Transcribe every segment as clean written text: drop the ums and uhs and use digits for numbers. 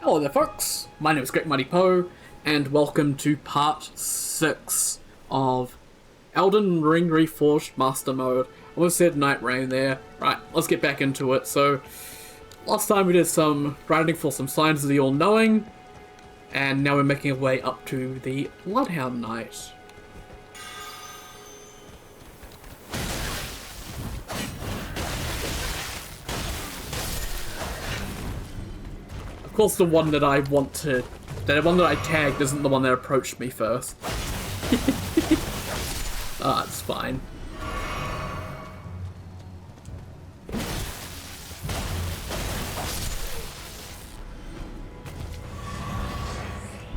Hello there folks, my name is Great Mighty Poe, and welcome to part 6 of Elden Ring Reforged Master Mode. I almost said Night Rain there. Right, let's get back into it. So, last time we did some grinding for some signs of the All-Knowing, and now we're making our way up to the Bloodhound Knight. Of course, the one that I want to... the one that I tagged isn't the one that approached me first. Ah, it's fine.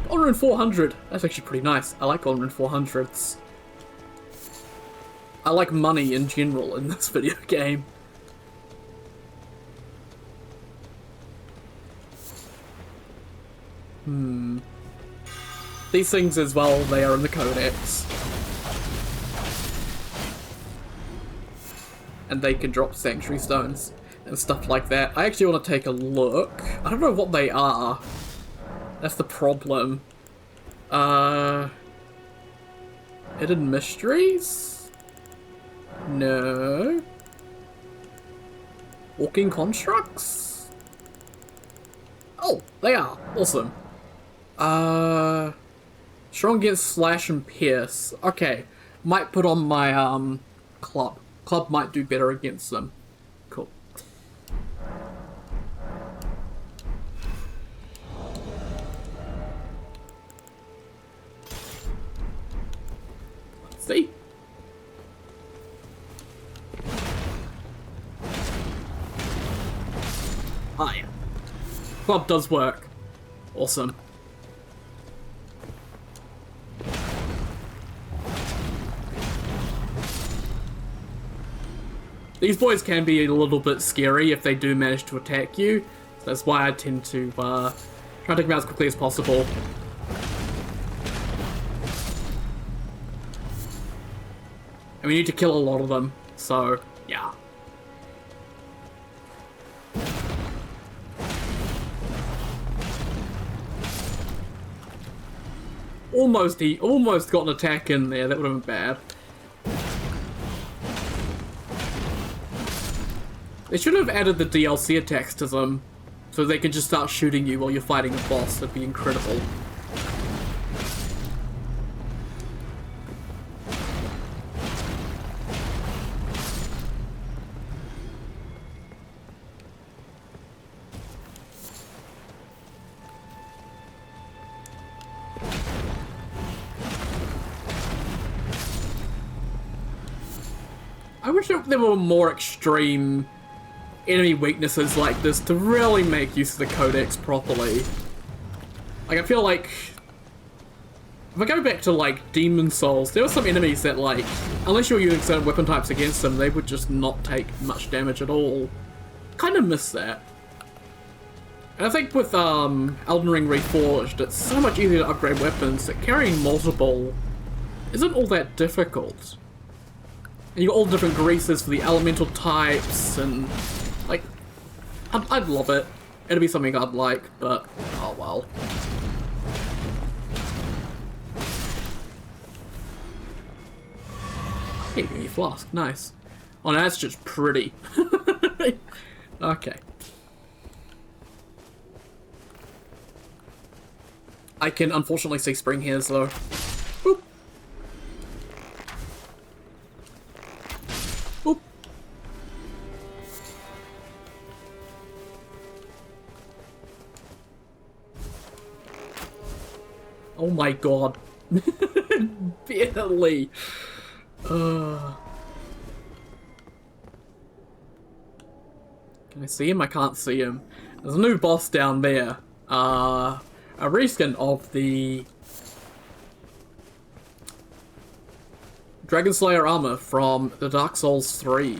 Honor in 400. That's actually pretty nice. I like Honor in 400s. I like money in general in this video game. These things as well, they are in the Codex. And they can drop Sanctuary Stones and stuff like that. I actually want to take a look. I don't know what they are. That's the problem. Hidden Mysteries? No. Walking Constructs? Oh, they are. Awesome. Strong against Slash and Pierce. Okay. Might put on my, Club. Club might do better against them. Cool. Let's see. Ah, yeah. Club does work. Awesome. These boys can be a little bit scary if they do manage to attack you. So that's why I tend to try and take them out as quickly as possible. And we need to kill a lot of them, so yeah. He almost got an attack in there, that would have been bad. They should have added the DLC attacks to them, so they can just start shooting you while you're fighting a boss. That'd be incredible. I wish there were more extreme enemy weaknesses like this to really make use of the Codex properly. Like, I feel like if I go back to, like, Demon Souls, there were some enemies that, like, unless you were using certain weapon types against them, they would just not take much damage at all. Kind of miss that. And I think with Elden Ring Reforged, it's so much easier to upgrade weapons that carrying multiple isn't all that difficult. And you got all the different greases for the elemental types, and like, I'd love it. It'd be something I'd like, but oh well. Hey, give me a flask, nice. Oh, no, that's just pretty. Okay. I can unfortunately see spring hairs though. Boop. Boop. Oh my god. Barely. Can I see him? I can't see him. There's a new boss down there. A reskin of the Dragon Slayer armor from the Dark Souls 3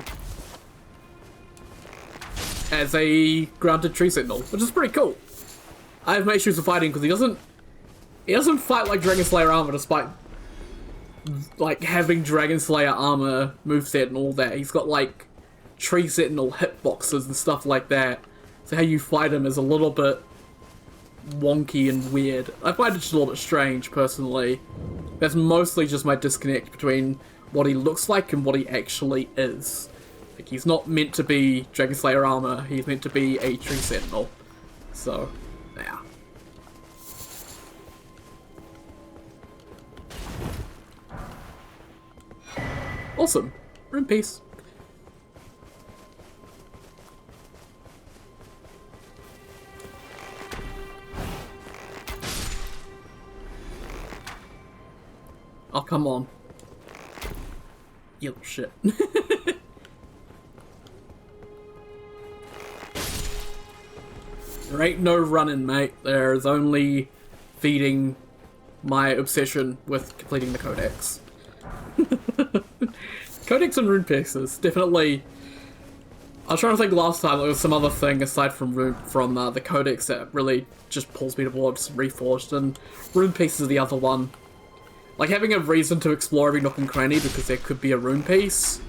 as a grounded tree signal, which is pretty cool. I have no issues with fighting because he doesn't fight like Dragon Slayer armor despite like having Dragon Slayer armor moveset and all that. He's got like tree sentinel hitboxes and stuff like that. So how you fight him is a little bit wonky and weird. I find it just a little bit strange, personally. That's mostly just my disconnect between what he looks like and what he actually is. Like, he's not meant to be Dragon Slayer armor, he's meant to be a Tree Sentinel. So, yeah. Awesome. We're in peace. Oh, come on. You little shit. There ain't no running, mate. There's only feeding my obsession with completing the codex. Codex and rune pieces, definitely. I was trying to think last time there was some other thing aside from the codex that really just pulls me towards Reforged, and rune pieces are the other one. Like, having a reason to explore every nook and cranny because there could be a rune piece.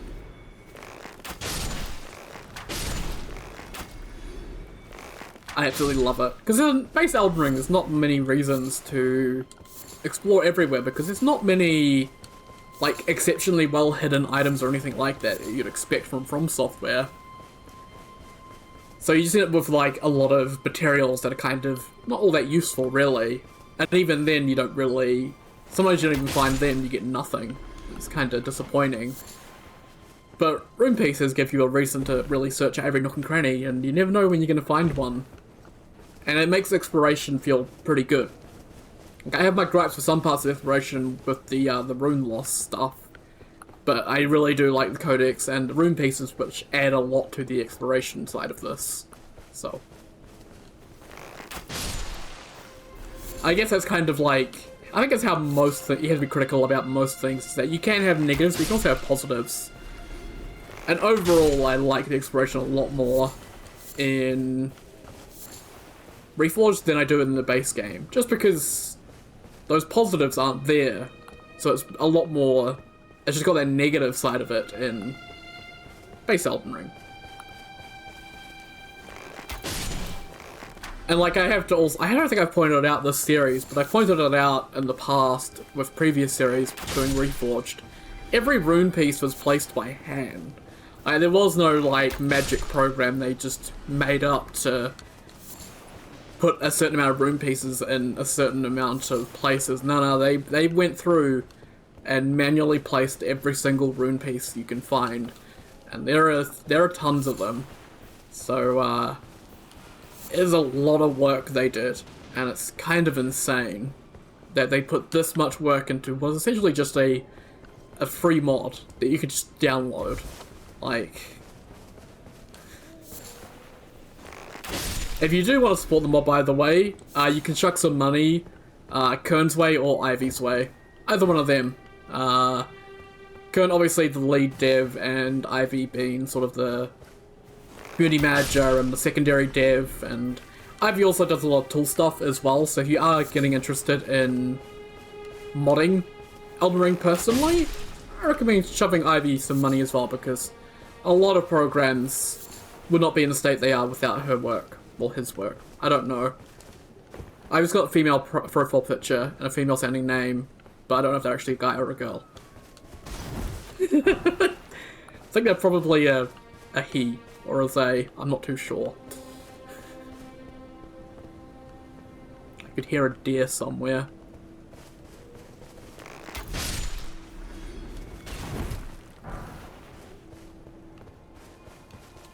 I absolutely love it. Because in base Elden Ring, there's not many reasons to explore everywhere, because there's not many, like, exceptionally well-hidden items or anything like that you'd expect from software. So you just end up with, like, a lot of materials that are kind of not all that useful, really. And even then, you don't really... Sometimes you don't even find them, you get nothing. It's kind of disappointing. But rune pieces give you a reason to really search out every nook and cranny, and you never know when you're going to find one. And it makes exploration feel pretty good. Like, I have my gripes with some parts of exploration with the rune loss stuff, but I really do like the codex and the rune pieces, which add a lot to the exploration side of this. So, I guess that's kind of like... I think that's how most you have to be critical about most things, is that you can have negatives, but you can also have positives. And overall, I like the exploration a lot more in Reforged than I do in the base game. Just because those positives aren't there. So it's a lot more... It's just got that negative side of it in base Elden Ring. And, like, I have to also... I don't think I've pointed it out this series, but I pointed it out in the past with previous series doing Reforged. Every rune piece was placed by hand. Like, there was no, like, magic program they just made up to put a certain amount of rune pieces in a certain amount of places. No, they went through and manually placed every single rune piece you can find. And there are tons of them. So, it is a lot of work they did, and it's kind of insane that they put this much work into what was essentially just a free mod that you could just download. Like, if you do want to support the mod, by the way, you can chuck some money Kern's way or Ivy's way. Either one of them. Kern obviously the lead dev, and Ivy being sort of the community manager and the secondary dev, and Ivy also does a lot of tool stuff as well, so if you are getting interested in modding Elden Ring personally, I recommend shoving Ivy some money as well, because a lot of programs would not be in the state they are without her work, or his work. I don't know. Ivy's got a female profile picture and a female sounding name, but I don't know if they're actually a guy or a girl. I think they're probably a he. Or a they, I'm not too sure. I could hear a deer somewhere.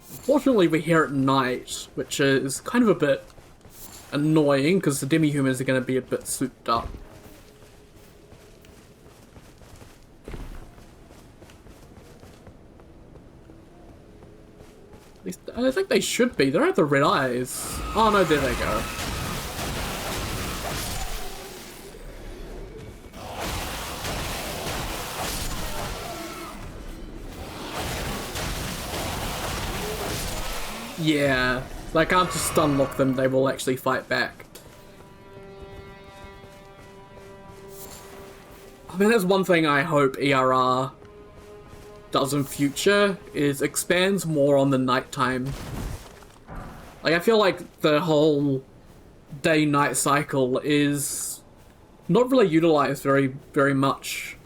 Unfortunately, we're here at night, which is kind of a bit annoying, because the demi-humans are going to be a bit souped up. At least, I think they should be. They don't have the red eyes. Oh no, there they go. Yeah, I can't just stun lock them, they will actually fight back. I mean, that's one thing I hope ERR does in future, is expands more on the nighttime. Like, I feel like the whole day-night cycle is not really utilized very much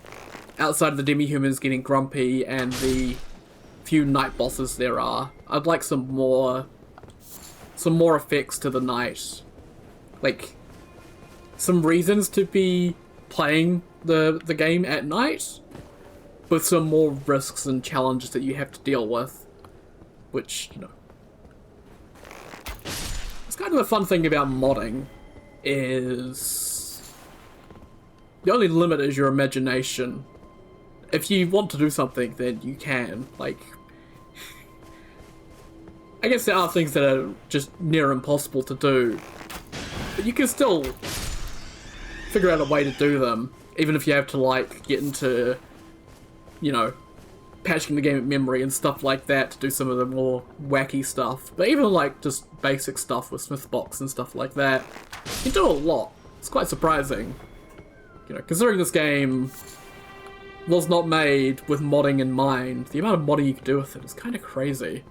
outside of the demi-humans getting grumpy and the few night bosses there are. I'd like some more effects to the night. Like, some reasons to be playing the game at night, with some more risks and challenges that you have to deal with. Which, you know, it's kind of the fun thing about modding, is the only limit is your imagination. If you want to do something, then you can. Like, I guess there are things that are just near impossible to do, but you can still figure out a way to do them, even if you have to, like, get into, you know, patching the game at memory and stuff like that to do some of the more wacky stuff. But even, like, just basic stuff with Smithbox and stuff like that, you do a lot. It's quite surprising. You know, considering this game was not made with modding in mind, the amount of modding you can do with it is kind of crazy.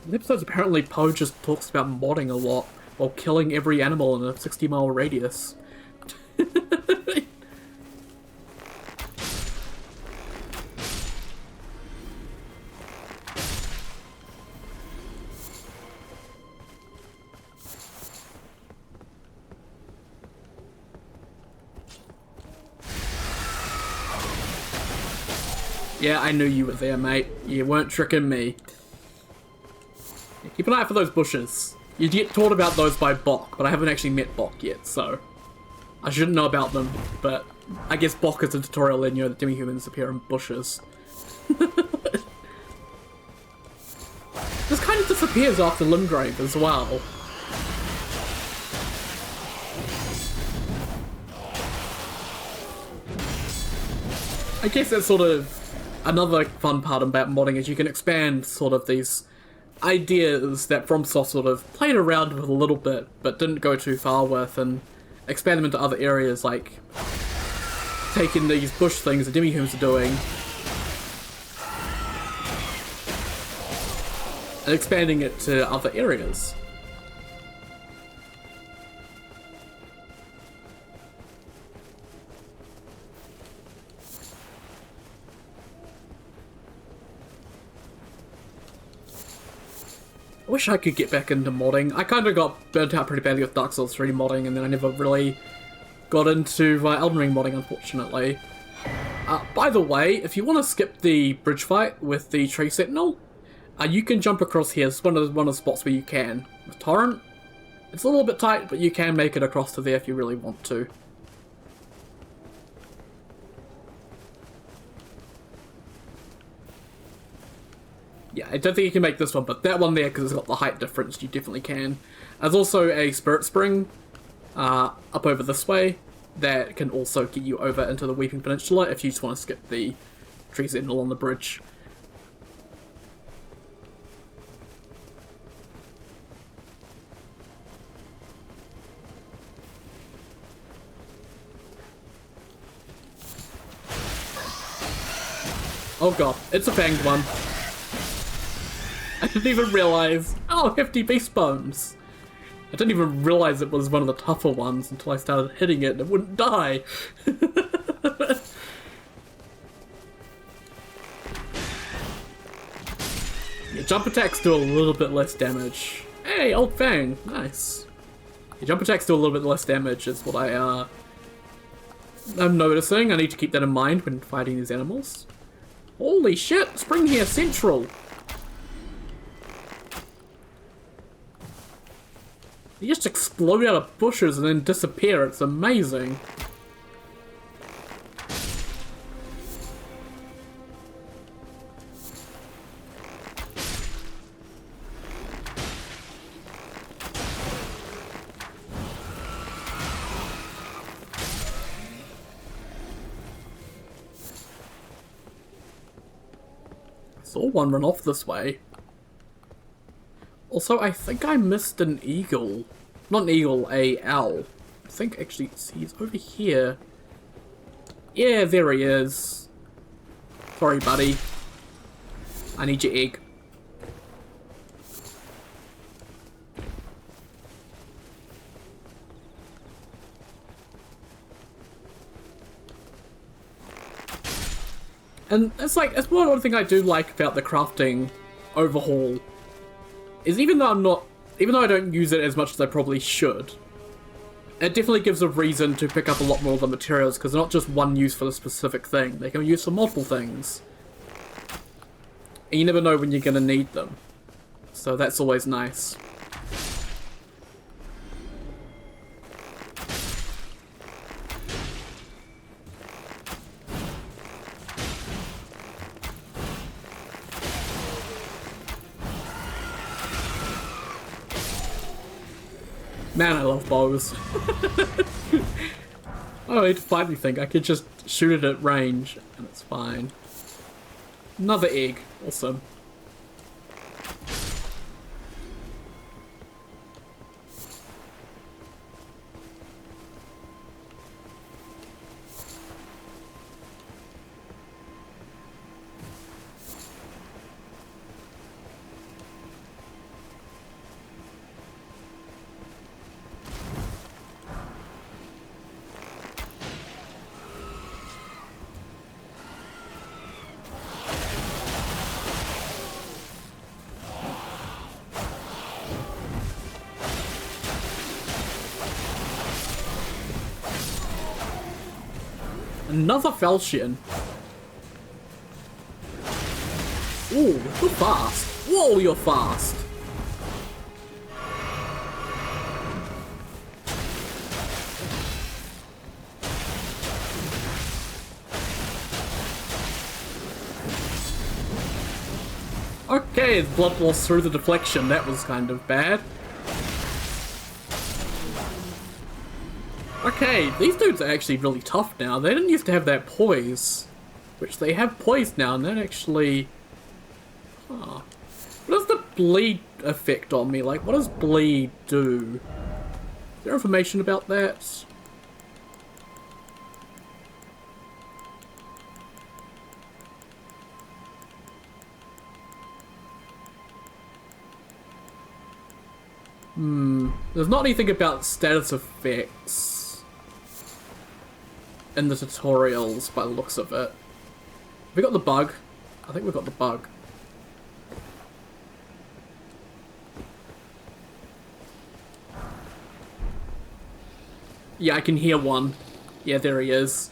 In episodes, apparently Poe just talks about modding a lot while killing every animal in a 60-mile radius. Yeah, I knew you were there, mate. You weren't tricking me. Keep an eye out for those bushes. You get taught about those by Bok, but I haven't actually met Bok yet, so I shouldn't know about them, but I guess Bok is a tutorial in, you know, that demi-humans appear in bushes. This kind of disappears after Limgrave as well. I guess that's sort of another fun part about modding, is you can expand sort of these ideas that FromSoft sort of played around with a little bit, but didn't go too far with, and expand them into other areas, like taking these bush things the demi-humans are doing and expanding it to other areas. I wish I could get back into modding. I kind of got burnt out pretty badly with Dark Souls 3 modding, and then I never really got into Elden Ring modding, unfortunately. By the way, if you want to skip the bridge fight with the Tree Sentinel, you can jump across here. It's one of the spots where you can. With Torrent, it's a little bit tight, but you can make it across to there if you really want to. Yeah, I don't think you can make this one, but that one there, because it's got the height difference, you definitely can. There's also a Spirit Spring up over this way that can also get you over into the Weeping Peninsula if you just want to skip the Tree Sentinel on the bridge. Oh god, it's a fanged one. I didn't even realize. Oh, hefty beast bones. I didn't even realize it was one of the tougher ones until I started hitting it and it wouldn't die. Your jump attacks do a little bit less damage. Hey, old fang, nice. Your jump attacks do a little bit less damage is what I'm noticing. I need to keep that in mind when fighting these animals. Holy shit, Spring here Central. You just explode out of bushes and then disappear. It's amazing. I saw one run off this way. Also, I think I missed an eagle. Not an eagle, a owl. think actually, see, he's over here. Yeah, there he is. Sorry, buddy. I need your egg. And it's like, that's one thing I do like about the crafting overhaul, is even though I don't use it as much as I probably should, it definitely gives a reason to pick up a lot more of the materials, because they're not just one use for a specific thing, they can be used for multiple things. And you never know when you're going to need them. So that's always nice. Man, I love bows. I don't need to fight anything, I could just shoot it at range, and it's fine. Another egg. Awesome. Another falchion. Ooh, you're fast. Whoa, you're fast. Okay, blood loss through the deflection. That was kind of bad. Okay, these dudes are actually really tough now. They didn't used to have that poise, which they have poise now, and that actually... Huh. What does the bleed effect on me? Like, what does bleed do? Is there information about that? There's not anything about status effects in the tutorials by the looks of it. Have we got the bug? I think we've got the bug. Yeah, I can hear one. Yeah, there he is.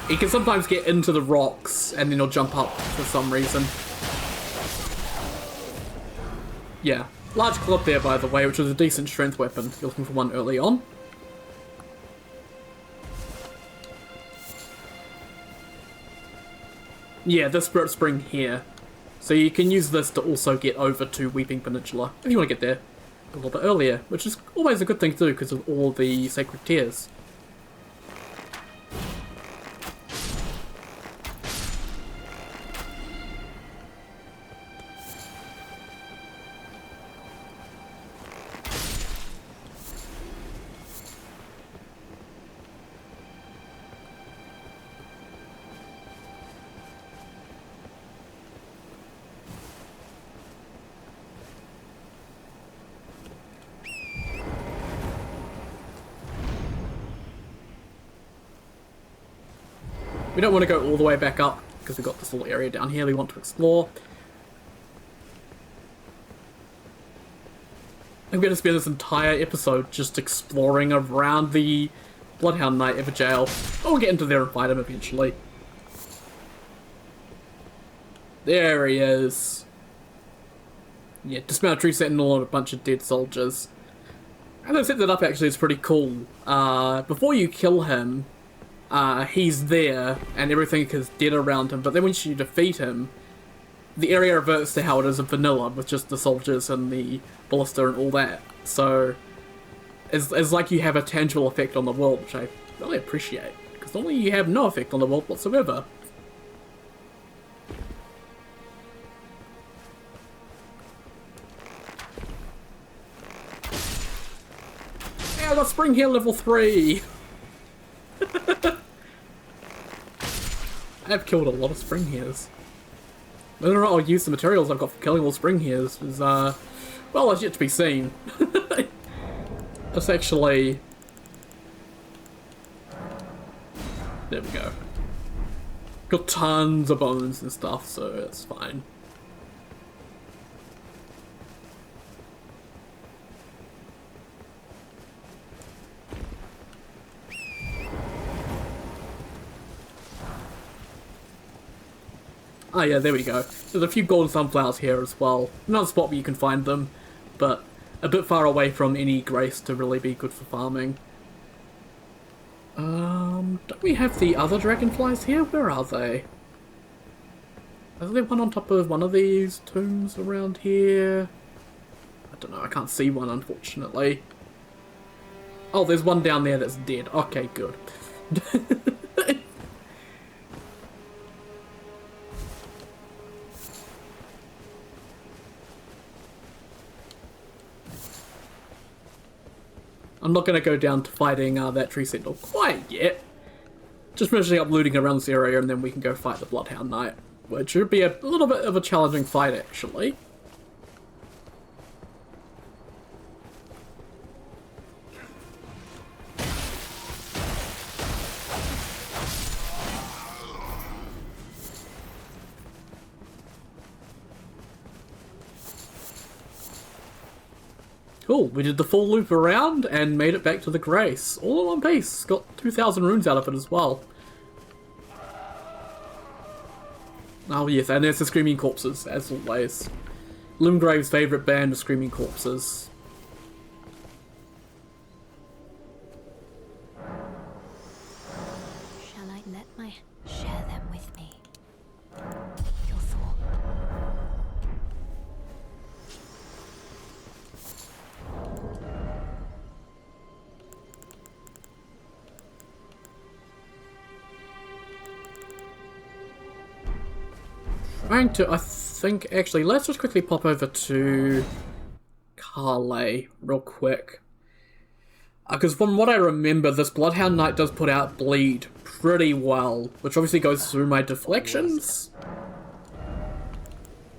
He can sometimes get into the rocks and then he'll jump up for some reason. Yeah. Large club there, by the way, which is a decent strength weapon. If you're looking for one early on. Yeah, the Spirit Spring here. So you can use this to also get over to Weeping Peninsula, if you want to get there a little bit earlier, which is always a good thing to do because of all the Sacred Tears. We don't want to go all the way back up, because we've got this little area down here we want to explore. I'm going to spend this entire episode just exploring around the Bloodhound Knight Everjail. I'll get into there and fight him eventually. There he is. Yeah, dismount a tree sentinel and a bunch of dead soldiers. And I set that up actually, it's pretty cool. Before you kill him, he's there and everything is dead around him, but then once you defeat him, the area reverts to how it is in vanilla, with just the soldiers and the ballista and all that. So it's like you have a tangible effect on the world, which I really appreciate, because normally you have no effect on the world whatsoever. a spring here level 3! I have killed a lot of spring heres. Whether or not I'll use the materials I've got for killing all spring heres is, well, it's yet to be seen. It's actually... There we go. Got tons of bones and stuff, so it's fine. Ah yeah, there we go. There's a few golden sunflowers here as well. Another spot where you can find them, but a bit far away from any grace to really be good for farming. Don't we have the other dragonflies here? Where are they? Is there one on top of one of these tombs around here? I don't know, I can't see one unfortunately. Oh, there's one down there that's dead. Okay, good. I'm not going to go down to fighting that tree sentinel quite yet. Just finishing up looting around this area and then we can go fight the Bloodhound Knight. Which should be a little bit of a challenging fight actually. Cool, we did the full loop around and made it back to the Grace. All in one piece. Got 2,000 runes out of it as well. Oh yes, and there's the Screaming Corpses, as always. Limgrave's favourite band of Screaming Corpses. Shall I let my share them with me? Your thought. Trying to, I think, actually, let's just quickly pop over to Carlay real quick. Because from what I remember, this Bloodhound Knight does put out bleed pretty well, which obviously goes through my deflections.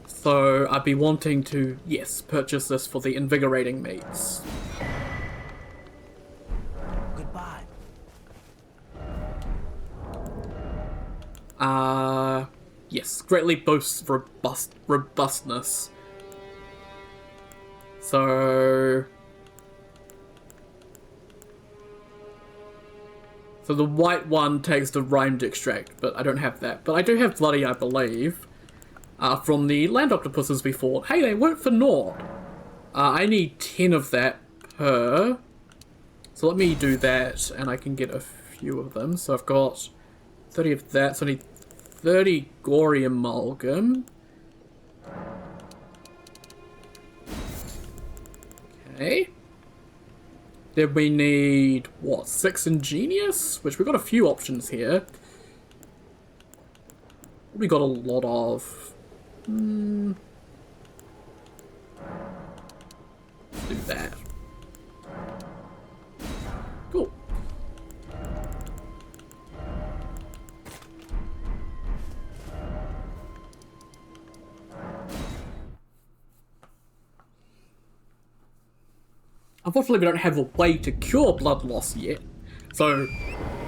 So I'd be wanting to, yes, purchase this for the invigorating meats. Goodbye. Yes, greatly boosts robustness. So the white one takes the rhymed extract, but I don't have that. But I do have bloody, I believe, from the land octopuses we fought. Hey, they weren't for naught. I need 10 of that per. So let me do that, and I can get a few of them. So I've got 30 of that, so I need 30 gory amalgam. Okay. Then we need, what, 6 ingenious? Which we've got a few options here. We got a lot of. Let's do that. Cool. Unfortunately, we don't have a way to cure blood loss yet, so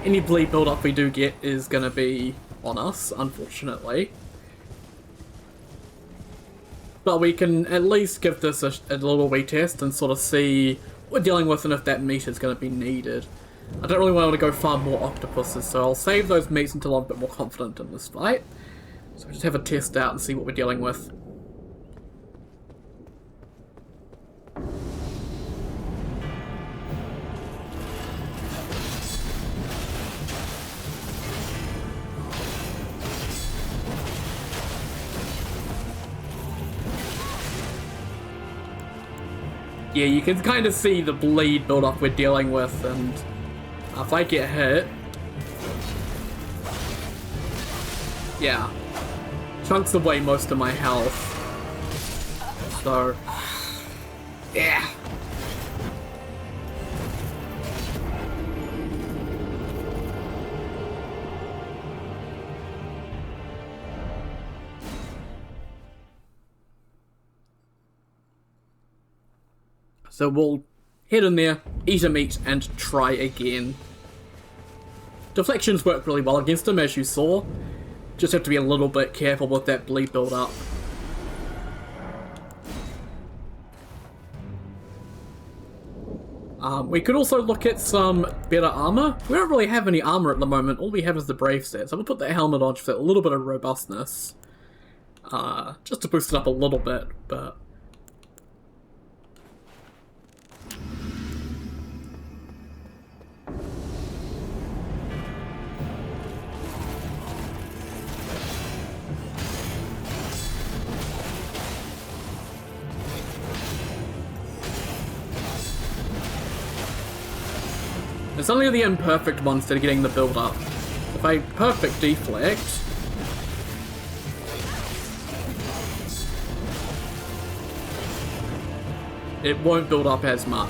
any bleed build-up we do get is going to be on us, unfortunately. But we can at least give this a little retest and sort of see what we're dealing with and if that meat is going to be needed. I don't really want to go farm more octopuses, so I'll save those meats until I'm a bit more confident in this fight. So just have a test out and see what we're dealing with. Yeah, you can kind of see the bleed build-up we're dealing with, and if I get hit... Yeah. Chunks away most of my health. So... Yeah. So we'll head in there, eat a meat, and try again. Deflections work really well against him, as you saw. Just have to be a little bit careful with that bleed build up. We could also look at some better armor. We don't really have any armor at the moment, all we have is the Brave set, so we'll put the helmet on just for a little bit of robustness. Just to boost it up a little bit, but... It's only the imperfect ones that are getting the build up. If I perfect deflect... it won't build up as much.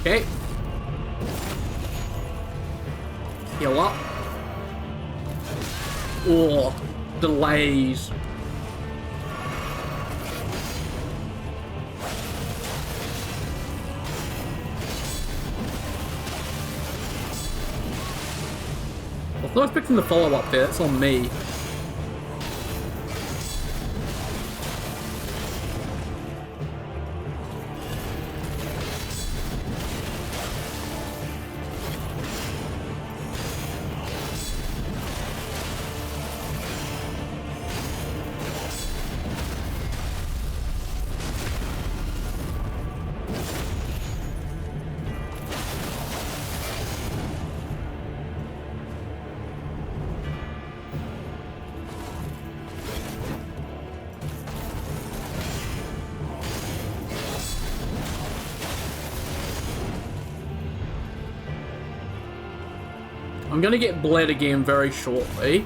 Okay. Heal up. Oh, delays. I was not expecting the follow-up there, that's on me. I'm gonna get bled again very shortly.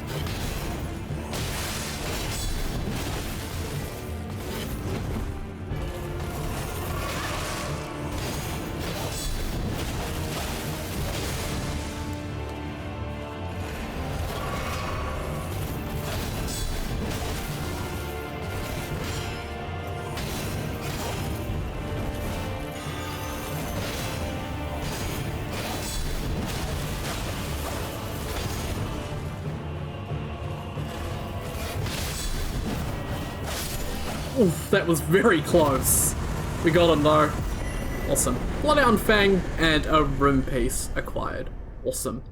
Oof, that was very close. We got him though. Awesome. Bloodhound Fang and a room piece acquired. Awesome.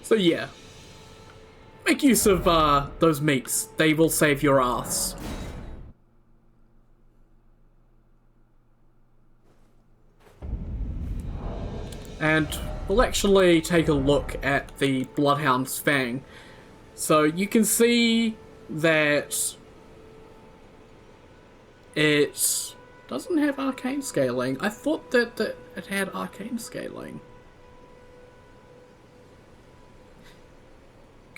So yeah. Make use of those meats. They will save your ass. And we'll actually take a look at the Bloodhound's Fang. So you can see that it doesn't have arcane scaling. I thought that it had arcane scaling.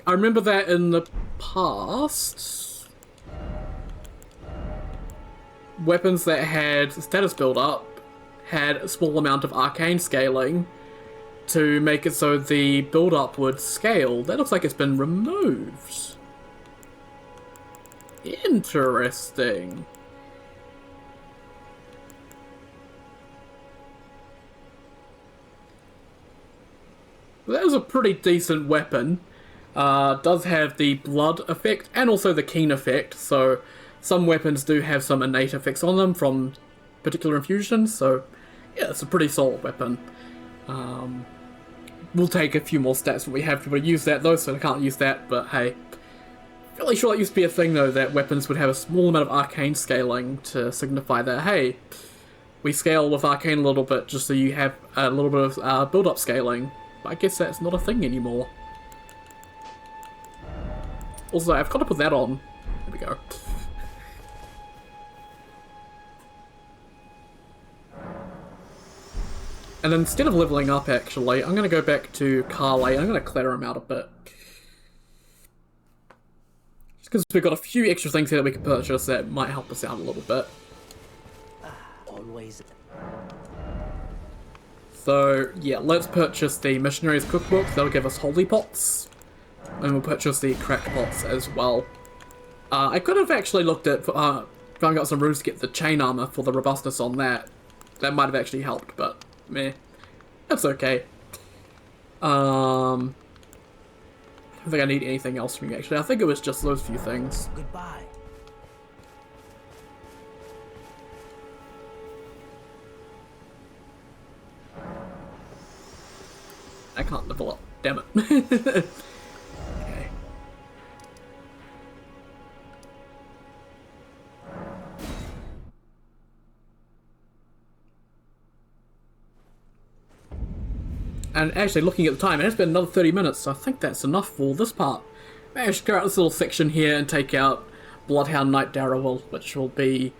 I remember that in the past, weapons that had status build up had a small amount of arcane scaling to make it so the build up would scale. That looks like it's been removed. Interesting. That was a pretty decent weapon. Does have the blood effect and also the keen effect, so some weapons do have some innate effects on them from particular infusions, so yeah, it's a pretty solid weapon. We'll take a few more stats when we have to be able to use that though, so I can't use that, but hey. Fairly sure it used to be a thing though, that weapons would have a small amount of arcane scaling to signify that, hey, we scale with arcane a little bit just so you have a little bit of build-up scaling. But I guess that's not a thing anymore. Also, I've got to put that on. There we go. And instead of leveling up, actually, I'm going to go back to Carly. I'm going to clear him out a bit. Just because we've got a few extra things here that we can purchase that might help us out a little bit. Always. So, yeah, let's purchase the Missionary's Cookbook. That'll give us holy pots. And we'll purchase the cracked pots as well. I could have actually looked at trying out some runes to get the chain armor for the robustness on that. That might have actually helped, but meh. That's okay. I don't think I need anything else from you, actually. I think it was just those few things. Goodbye. I can't level up. Damn it. Okay. And actually, looking at the time, it has been another 30 minutes, so I think that's enough for this part. Maybe I should go out this little section here and take out Bloodhound Knight Darriwil, which will be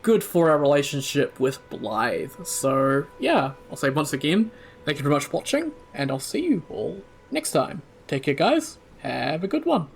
good for our relationship with Blythe. So, yeah, I'll say once again, thank you very much for watching, and I'll see you all next time. Take care, guys. Have a good one.